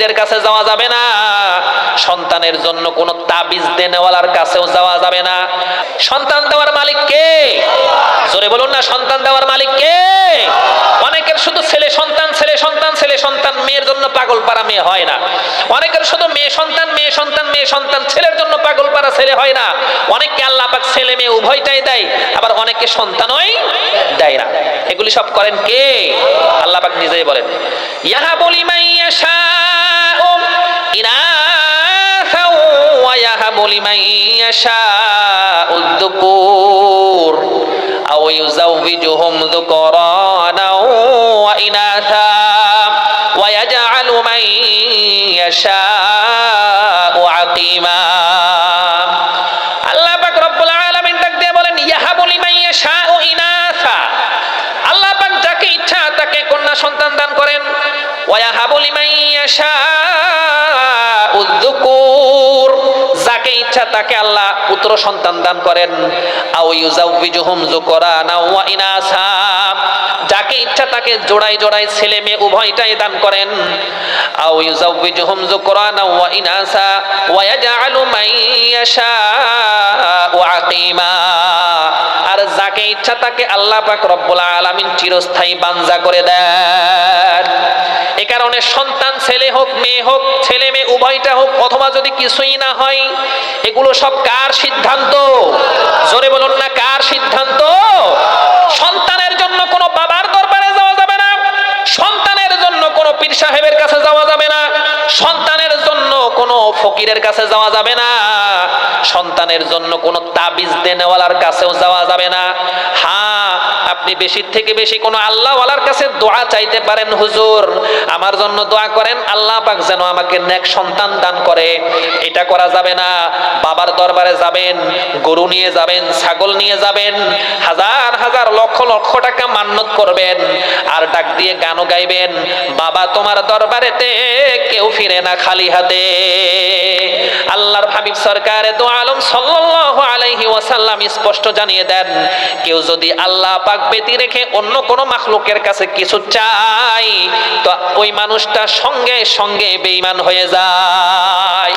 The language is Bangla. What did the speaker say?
ফকিরের কাছে যাওয়া যাবে না, সন্তানের জন্য কোনো তাবিজ দেনেওয়ালার কাছেও যাওয়া যাবে না। সন্তান দেওয়ার মালিক কে? জোরে বলুন না, সন্তান দেওয়ার মালিক কে? অনেকের শুধু ছেলে সন্তান ছেলে সন্তান ছেলে সন্তান, মেয়ের জন্য পাগল পারা মেয়ে হয় না। অনেকের শুধু মেয়ে সন্তান মেয়ে সন্তান মেয়ে সন্তান, ছেলের জন্য পাগল পারা ছেলে হয় না। অনেককে আল্লাহ পাক ছেলে মেয়ে উভয়টাই দেয়, আবার অনেকে সন্তানই দেয় না। এগুলি সব করেন কে? আল্লাহ পাক নিজেই বলেন, ইয়াহাবু লিমান ইয়াশাউ ইনাসা ওয়া ইয়াহাবু লিমান ইয়াশাউ যুকুর আও ইউযাওবিজুহুম যুকরানা ওয়া ইনাসা ওয়া ইয়াজআলু মান ইয়াশাউ আকীমা। আল্লাহ পাক রব্বুল আলামিন ডাক দিয়ে বলেন, ইয়াহাবু লিমান ইয়াশাউ ইনাসা, আল্লাহ পাক যাকে ইচ্ছা তাকে কন্যা সন্তান দান করেন। ওয়া ইয়াহাবু লিমান ইয়াশাউ যুকুর, যাকে ইচ্ছা তাকে আল্লাহ পুত্র সন্তান দান করেন। আও ইউযাওবিজুহুম যুকরানা ওয়া ইনাসা, যাকে ইচ্ছা তাকে জোড়ায় জোড়ায় ছেলে মেয়ে উভয়টাই দান করেন। আও ইউযাওবিজুহুম যুকরানা ওয়া ইনাসা ওয়া ইয়াজআলু মান ইয়াশাউ আকীমা, আর যাকে ইচ্ছা তাকে আল্লাহ পাক রব্বুল আলামিন চিরস্থায়ী বানজা করে দেন। এ কারণে সন্তান ছেলে হোক মেয়ে হোক, ছেলে মেয়ে উভয়টা হোক, অথবা যদি কিছুই না হয়, এগুলো সব কার সিদ্ধান্ত? জোরে বলুন না, কার সিদ্ধান্ত? সন্তানের জন্য কোনো বাবার দরবারে যাওয়া যাবে না, সন্তানের জন্য কোনো পীর সাহেবের কাছে যাওয়া যাবে না, সন্তানের জন্য কোনো ফকিরের কাছে যাওয়া যাবে না, সন্তানের জন্য কোনো তাবিজ দেনেওয়ালার কাছেও যাওয়া যাবে না। হ্যাঁ, আপনি বেশি থেকে বেশি কোনো আল্লাহওয়ালার কাছে দোয়া চাইতে পারেন, হুজুর আমার জন্য দোয়া করেন, আল্লাহ পাক যেন আমাকে নেক সন্তান দান করে। এটা করা যাবে না। বাবার দরবারে যাবেন, গরু নিয়ে যাবেন, ছাগল নিয়ে যাবেন, হাজার হাজার লক্ষ লক্ষ টাকা মান্নত করবেন, আর ডাক দিয়ে গানও গাইবেন, বাবা তোমার দরবারেতে কেউ ফিরে না খালি হাতে। আল্লাহর হাবিব সরকারে দো আলম সাল্লাল্লাহু আলাইহি ওয়াসাল্লাম স্পষ্ট জানিয়ে দেন, কেউ যদি আল্লাহ পাক ব্যতি রেখে অন্য কোনো মাখলুকের কাছে কিছু চাই, তো ওই মানুষটা সঙ্গে সঙ্গে বেঈমান হয়ে যায়।